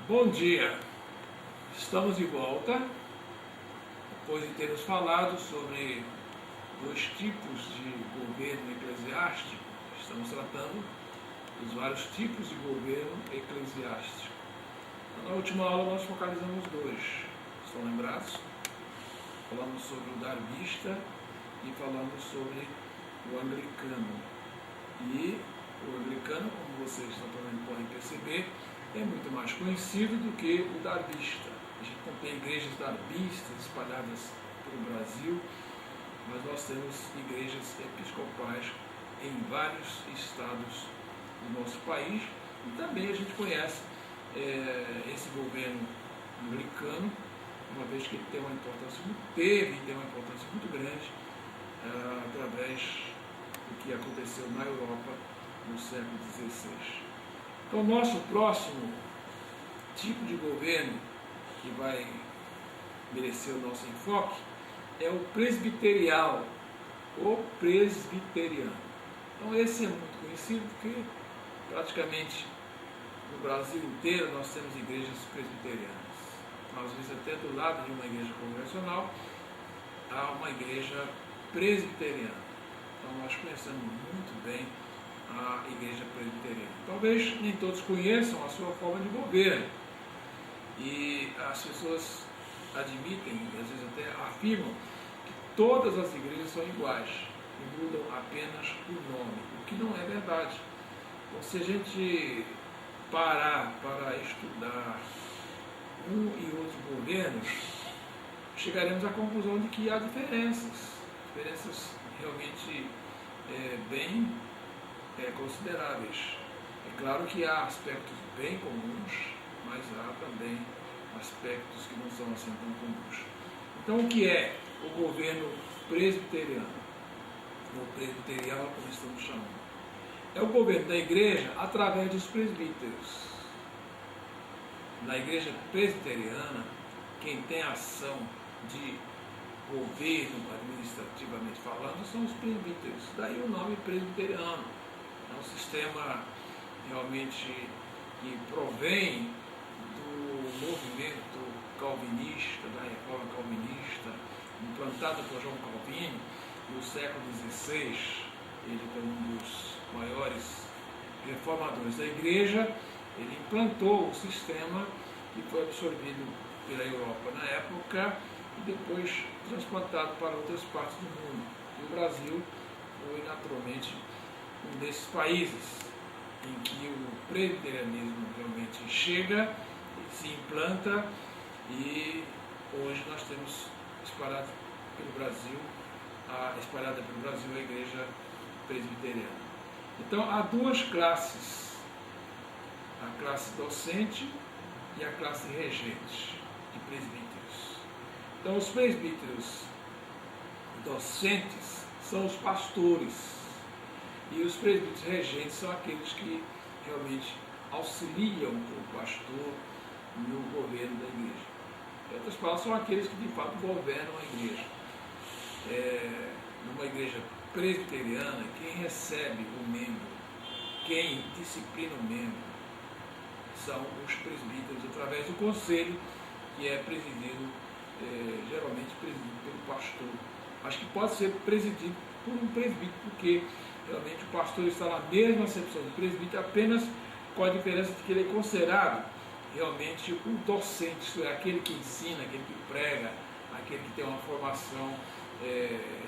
Bom dia, estamos de volta, depois de termos falado sobre dois tipos de governo eclesiástico. Estamos tratando dos vários tipos de governo eclesiástico. Na última aula nós focalizamos dois, estão lembrados? Falamos sobre o darbista e falamos sobre o anglicano. E o anglicano, como vocês também podem perceber, é muito mais conhecido do que o darbista. A gente não tem igrejas darbistas espalhadas pelo Brasil, mas nós temos igrejas episcopais em vários estados do nosso país, e também a gente conhece esse governo anglicano, uma vez que ele tem uma importância muito grande através do que aconteceu na Europa no século XVI. Então, o nosso próximo tipo de governo que vai merecer o nosso enfoque é o presbiterial, ou presbiteriano. Então, esse é muito conhecido porque praticamente no Brasil inteiro nós temos igrejas presbiterianas. Às vezes até do lado de uma igreja congregacional há uma igreja presbiteriana. Então, nós conhecemos muito bem a igreja presbiteriana. Talvez nem todos conheçam a sua forma de governo, e as pessoas admitem, e às vezes até afirmam, que todas as igrejas são iguais e mudam apenas o nome, o que não é verdade. Então, se a gente parar para estudar um e outro governo, chegaremos à conclusão de que há diferenças realmente bem consideráveis. É claro que há aspectos bem comuns, mas há também aspectos que não são assim tão comuns. Então, o que é o governo presbiteriano? Ou presbiterial, como estamos chamando? É o governo da igreja através dos presbíteros. Na igreja presbiteriana, quem tem ação de governo, administrativamente falando, são os presbíteros. Daí o nome presbiteriano. É um sistema realmente que provém do movimento calvinista, da reforma calvinista, implantada por João Calvino no século XVI. Ele foi um dos maiores reformadores da igreja. Ele implantou o sistema que foi absorvido pela Europa na época e depois transplantado para outras partes do mundo. E o Brasil foi naturalmente um desses países em que o presbiterianismo realmente chega, se implanta, e hoje nós temos espalhada pelo Brasil a igreja presbiteriana. Então, há duas classes, a classe docente e a classe regente de presbíteros. Então, os presbíteros docentes são os pastores, e os presbíteros regentes são aqueles que realmente auxiliam o pastor no governo da igreja. Em outras palavras, são aqueles que de fato governam a igreja. Numa igreja presbiteriana, quem recebe o membro, quem disciplina o membro, são os presbíteros, através do conselho, que é presidido, geralmente presidido pelo pastor. Acho que pode ser presidido por um presbítero, porque realmente o pastor está na mesma acepção do presbítero, apenas com a diferença de que ele é considerado realmente o docente, isto é, aquele que ensina, aquele que prega, aquele que tem uma formação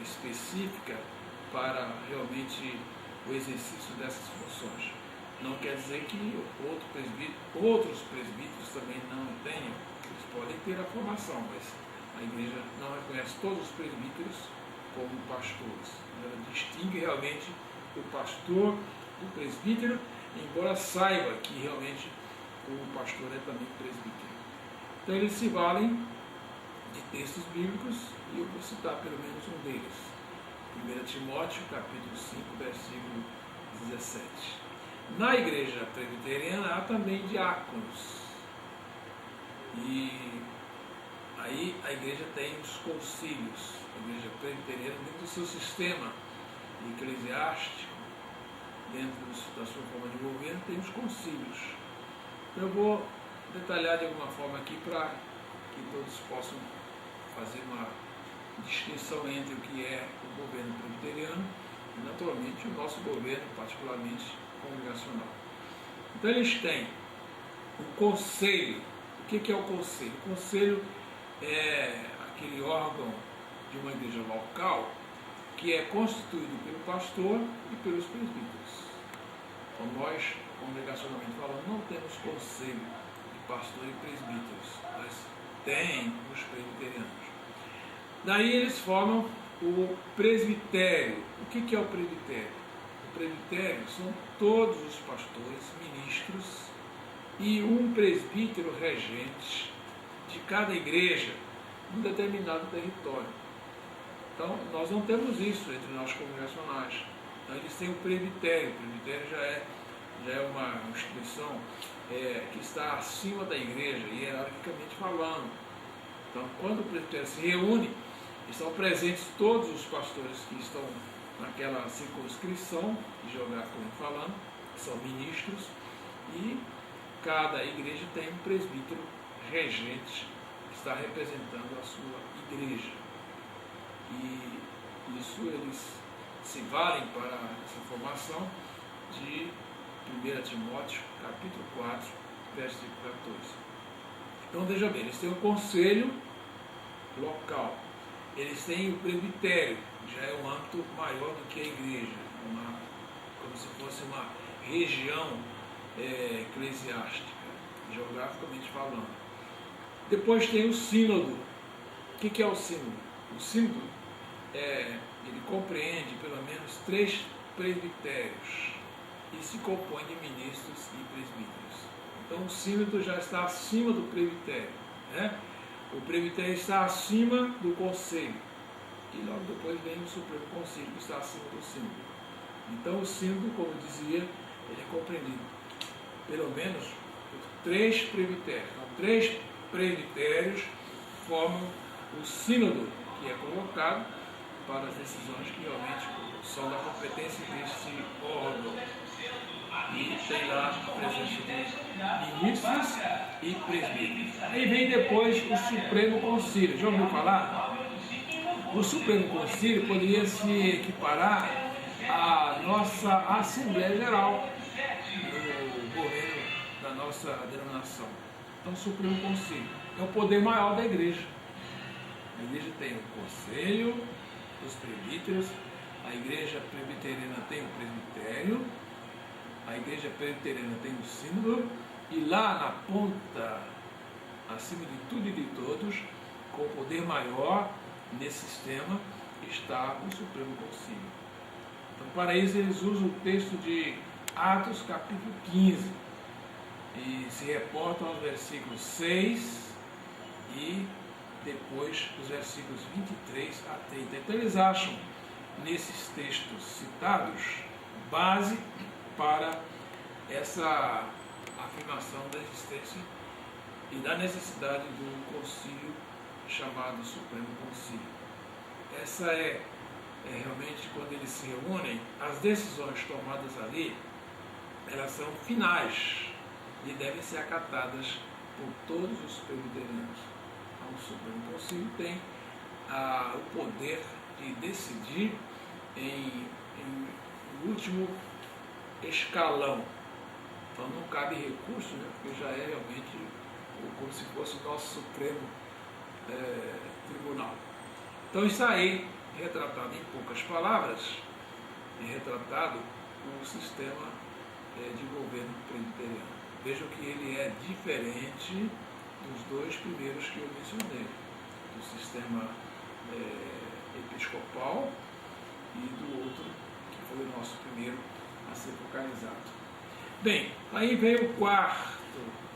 específica para realmente o exercício dessas funções. Não quer dizer que outros presbíteros também não tenham, eles podem ter a formação, mas a igreja não reconhece todos os presbíteros como pastores. Ela distingue realmente o pastor do presbítero, embora saiba que realmente o pastor é também presbítero. Então, eles se valem de textos bíblicos, e eu vou citar pelo menos um deles. 1 Timóteo, capítulo 5, versículo 17. Na igreja presbiteriana há também diáconos. E aí a igreja tem os concílios. A igreja presbiteriana, dentro do seu sistema eclesiástico, dentro da sua forma de governo, tem os concílios. Eu vou detalhar de alguma forma aqui para que todos possam fazer uma distinção entre o que é o governo presbiteriano e, naturalmente, o nosso governo, particularmente congregacional. Então, eles têm o conselho. O que é o conselho? O conselho é aquele órgão de uma igreja local que é constituído pelo pastor e pelos presbíteros. Então, nós, congregacionalmente falando, não temos conselho de pastor e presbíteros, mas tem os presbiterianos. Daí eles formam o presbitério. O que é o presbitério? O presbitério são todos os pastores, ministros e um presbítero regente de cada igreja num determinado território. Então, nós não temos isso entre nós congregacionais. Então, eles têm o presbitério. O presbitério já é uma instituição que está acima da igreja, hierarquicamente falando. Então, quando o presbitério se reúne, estão presentes todos os pastores que estão naquela circunscrição, geograficamente falando, que são ministros, e cada igreja tem um presbítero regente que está representando a sua igreja. E isso eles se valem para essa informação de 1 Timóteo, capítulo 4, versículo 14. Então, veja bem, eles têm um conselho local, eles têm o presbitério, já é um âmbito maior do que a igreja, como se fosse uma região eclesiástica, geograficamente falando. Depois tem o sínodo. O que é o sínodo? O sínodo ele compreende pelo menos 3 presbitérios e se compõe de ministros e presbíteros. Então o sínodo já está acima do presbitério, né? O presbitério está acima do conselho e logo depois vem o Supremo Conselho, que está acima do sínodo. Então o sínodo, como eu dizia, ele é compreendido pelo menos por 3 presbitérios. Então 3 presbitérios formam o sínodo, que é convocado para as decisões que realmente são da competência deste órgão. E tem lá a presença de ministros e presbíteros. Aí vem depois o Supremo Concílio. Já ouviu falar? O Supremo Concílio poderia se equiparar à nossa Assembleia Geral do governo da nossa denominação. Então, o Supremo Concílio é o poder maior da igreja. A igreja tem o conselho, os presbíteros, a igreja presbiteriana tem o presbitério, a igreja presbiteriana tem o sínodo, e lá na ponta, acima de tudo e de todos, com o poder maior nesse sistema, está o Supremo Concílio. Então, para isso, eles usam o texto de Atos, capítulo 15, e se reportam aos versículos 6 e depois os versículos 23 a 30. Então, eles acham nesses textos citados base para essa afirmação da existência e da necessidade do concílio chamado Supremo Concílio. Essa é realmente, quando eles se reúnem, as decisões tomadas ali, elas são finais e devem ser acatadas por todos os presbiterianos. Então, o Supremo Concílio tem o poder de decidir em último escalão. Então não cabe recurso, né, porque já é realmente como se fosse o nosso Supremo Tribunal. Então isso aí, retratado em poucas palavras, é retratado o sistema de governo presbiteriano. Vejam que ele é diferente dos 2 primeiros que eu mencionei, do sistema episcopal e do outro, que foi o nosso primeiro a ser focalizado. Bem, aí vem o 4º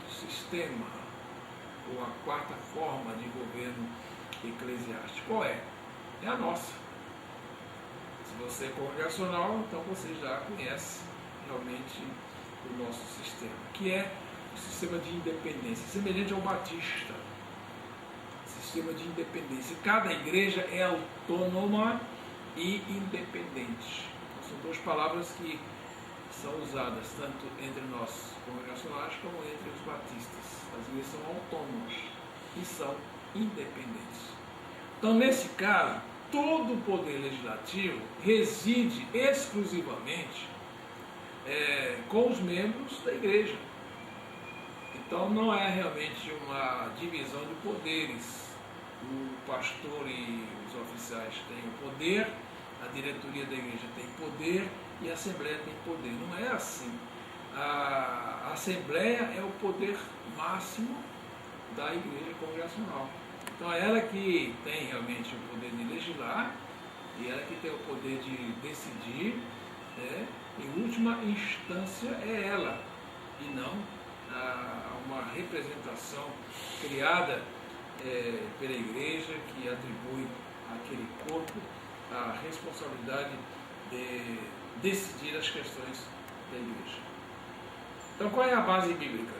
sistema, ou a 4ª forma de governo eclesiástico. Qual é? É a nossa. Se você é congregacional, então você já conhece realmente o nosso sistema, que é o sistema de independência, semelhante ao batista. Sistema de independência. Cada igreja é autônoma e independente. Então, são 2 palavras que são usadas tanto entre nós congregacionais como entre os batistas. As igrejas são autônomas e são independentes. Então, nesse caso, todo o poder legislativo reside exclusivamente com os membros da igreja. Então, não é realmente uma divisão de poderes. O pastor e os oficiais têm o poder, a diretoria da igreja tem poder e a Assembleia tem poder. Não é assim. A Assembleia é o poder máximo da igreja congregacional. Então é ela que tem realmente o poder de legislar e ela que tem o poder de decidir, né? Em última instância é ela, e não uma representação criada pela igreja que atribui àquele corpo a responsabilidade de decidir as questões da igreja. Então, qual é a base bíblica?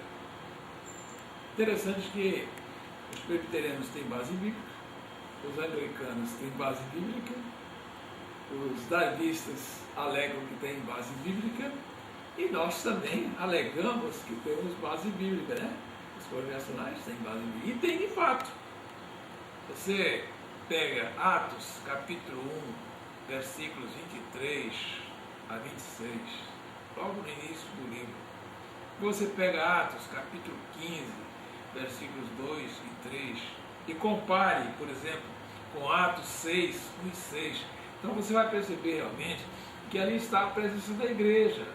Interessante que os presbiterianos têm base bíblica, os anglicanos têm base bíblica, os darwistas alegam que têm base bíblica e nós também alegamos que temos base bíblica, né? Os congregacionais têm base bíblica e tem de fato. Você pega Atos capítulo 1, versículos 23 a 26, logo no início do livro. Você pega Atos capítulo 15, versículos 2 e 3, e compare, por exemplo, com Atos 6, 1 e 6. Então você vai perceber realmente que ali está a presença da igreja,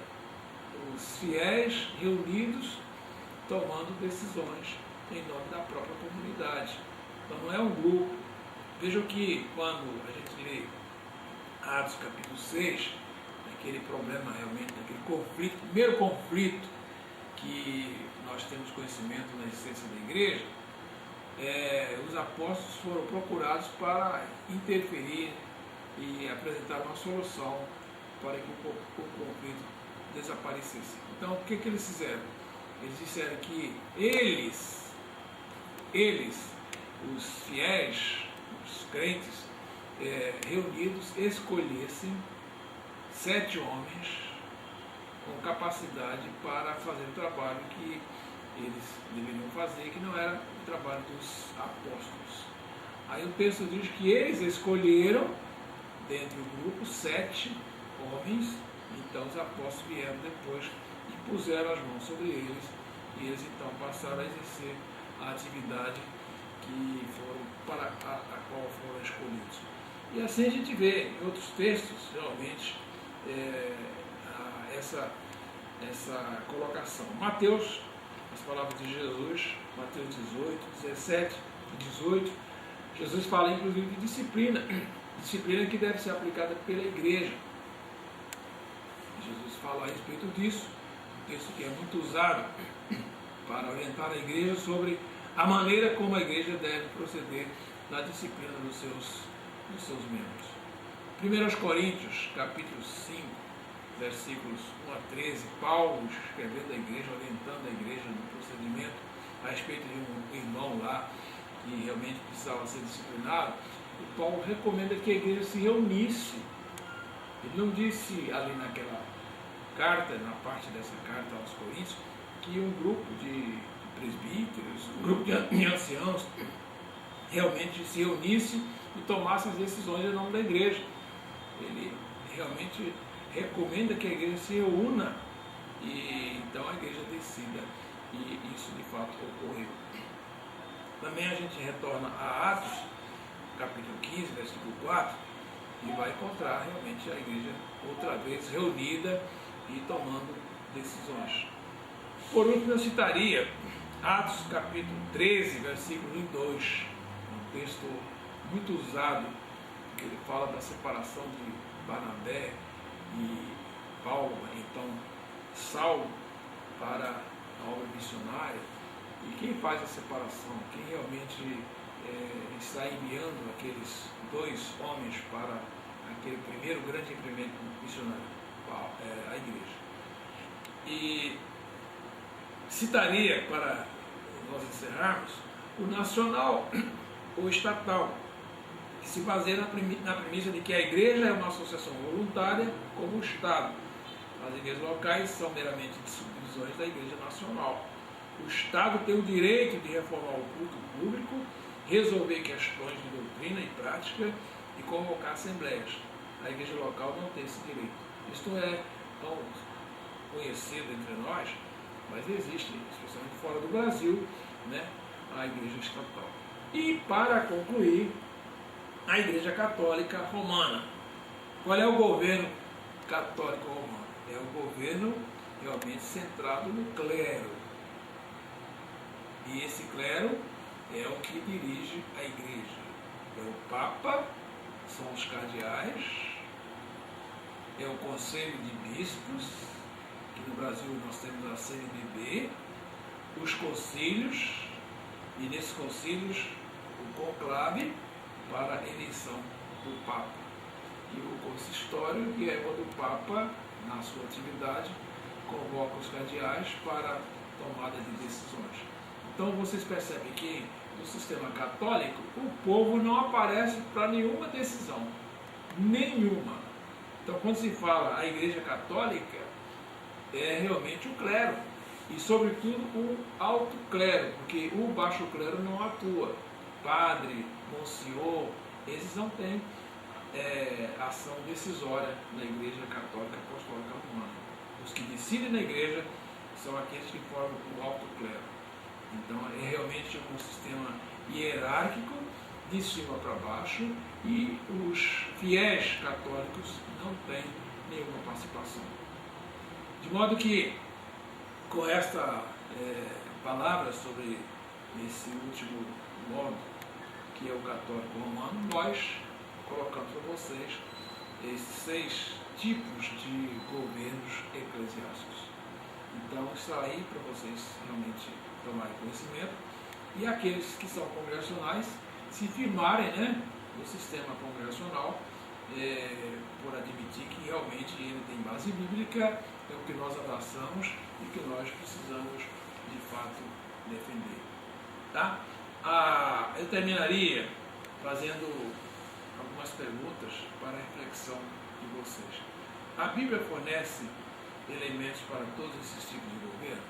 os fiéis reunidos tomando decisões em nome da própria comunidade. Então não é um grupo. Vejam que quando a gente lê Atos capítulo 6, aquele problema realmente, aquele conflito, primeiro conflito que nós temos conhecimento na existência da igreja, os apóstolos foram procurados para interferir e apresentar uma solução para que o conflito desaparecesse. Então, o que eles fizeram? Eles disseram que eles, os fiéis, os crentes reunidos, escolhessem 7 homens com capacidade para fazer o trabalho que eles deveriam fazer, que não era o trabalho dos apóstolos. Aí o texto diz que eles escolheram, dentro do grupo, 7 homens, então os apóstolos vieram depois e puseram as mãos sobre eles, e eles então passaram a exercer a atividade para a qual foram escolhidos. E assim a gente vê em outros textos, realmente, essa colocação. Mateus, as palavras de Jesus, Mateus 18, 17 e 18, Jesus fala inclusive de disciplina que deve ser aplicada pela igreja. Jesus fala a respeito disso, um texto que é muito usado para orientar a igreja sobre a maneira como a igreja deve proceder na disciplina dos seus membros. 1 Coríntios, capítulo 5, versículos 1 a 13, Paulo escrevendo à igreja, orientando a igreja no procedimento a respeito de um irmão lá que realmente precisava ser disciplinado, e Paulo recomenda que a igreja se reunisse. Ele não disse ali naquela carta, na parte dessa carta aos Coríntios, que um grupo de presbíteros, um grupo de anciãos realmente se reunisse e tomasse as decisões em nome da igreja. Ele realmente recomenda que a igreja se reúna e então a igreja decida, e isso de fato ocorreu. Também a gente retorna a Atos, capítulo 15, versículo 4, e vai encontrar realmente a igreja outra vez reunida e tomando decisões. Por último, eu citaria Atos capítulo 13, versículo 1 e 2, um texto muito usado, que ele fala da separação de Barnabé e Paulo, então Saulo, para a obra missionária. E quem faz a separação? Quem realmente está enviando aqueles 2 homens para aquele primeiro grande empreendimento missionário, a igreja? E citaria, para nós encerrarmos, o nacional, o estatal, que se baseia na premissa de que a igreja é uma associação voluntária como o Estado. As igrejas locais são meramente subdivisões da Igreja Nacional. O Estado tem o direito de reformar o culto público, resolver questões de doutrina e prática e convocar assembleias. A igreja local não tem esse direito. Isto é tão conhecido entre nós, mas existe, especialmente fora do Brasil, né, a Igreja Estatal. E, para concluir, a Igreja Católica Romana. Qual é o governo católico romano? É o governo realmente centrado no clero. E esse clero é o que dirige a igreja. É o Papa, são os cardeais, é o Conselho de Bispos, que no Brasil nós temos a CNBB, os concílios, e nesses concílios o conclave para a eleição do Papa. E o consistório, que é quando o Papa, na sua atividade, convoca os cardeais para a tomada de decisões. Então vocês percebem que no sistema católico o povo não aparece para nenhuma decisão, nenhuma. Então quando se fala a Igreja Católica, é realmente o clero, e sobretudo o alto clero, porque o baixo clero não atua. Padre, monsenhor, esses não têm ação decisória na Igreja Católica Apostólica Romana. Os que decidem na igreja são aqueles que formam o alto clero. Então é realmente um sistema hierárquico, de cima para baixo, e os fiéis católicos não têm nenhuma participação. De modo que, com esta palavra sobre esse último modo, que é o católico romano, nós colocamos para vocês esses 6 tipos de governos eclesiásticos. Então está aí para vocês realmente tomarem conhecimento, e aqueles que são congregacionais se firmarem, né, no sistema congregacional, por admitir que realmente ele tem base bíblica, é o que nós abraçamos e que nós precisamos de fato defender. Tá? Eu terminaria fazendo algumas perguntas para a reflexão de vocês. A Bíblia fornece elementos para todos esses tipos de governo?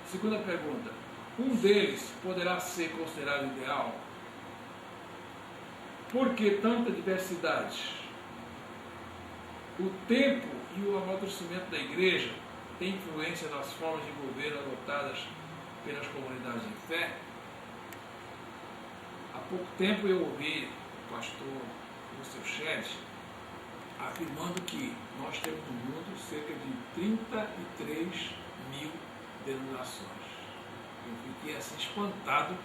Segunda pergunta: um deles poderá ser considerado ideal? Por que tanta diversidade? O tempo e o amadurecimento da igreja tem influência nas formas de governo adotadas pelas comunidades de fé? Há pouco tempo eu ouvi o pastor Russell Shedd afirmando que nós temos no mundo cerca de 33 mil denominações. Eu fiquei assim espantado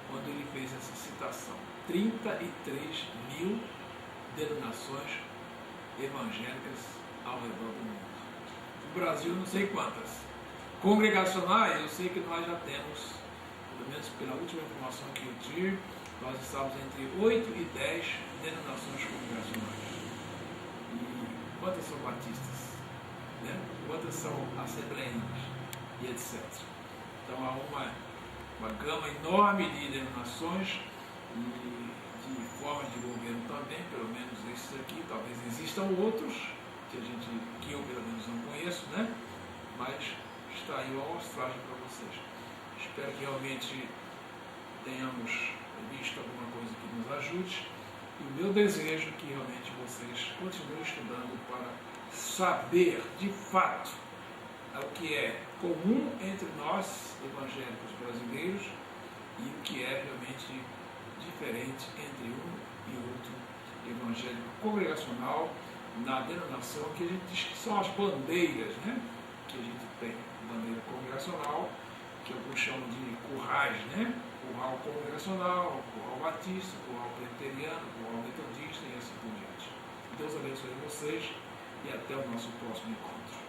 quando ele fez essa citação. 33 mil denominações evangélicas ao redor do mundo. No Brasil, não sei quantas. Congregacionais, eu sei que nós já temos, pelo menos pela última informação que eu tive, nós estamos entre 8 e 10 denominações congregacionais. E quantas são batistas? Né? Quantas são assembleianas? E etc. Então há uma gama enorme de denominações e de formas de governo também, pelo menos esses aqui. Talvez existam outros que eu pelo menos não conheço, né? Mas está aí uma amostragem para vocês. Espero que realmente tenhamos visto alguma coisa que nos ajude, e o meu desejo é que realmente vocês continuem estudando para saber de fato o que é comum entre nós evangélicos brasileiros e o que é realmente diferente entre um e outro evangélico congregacional na denominação que a gente diz que são as bandeiras, né, que a gente tem. Bandeira congregacional, que alguns chamam de currais, né? Curral congregacional, curral batista, curral presbiteriano, curral metodista e assim por diante. Deus abençoe vocês e até o nosso próximo encontro.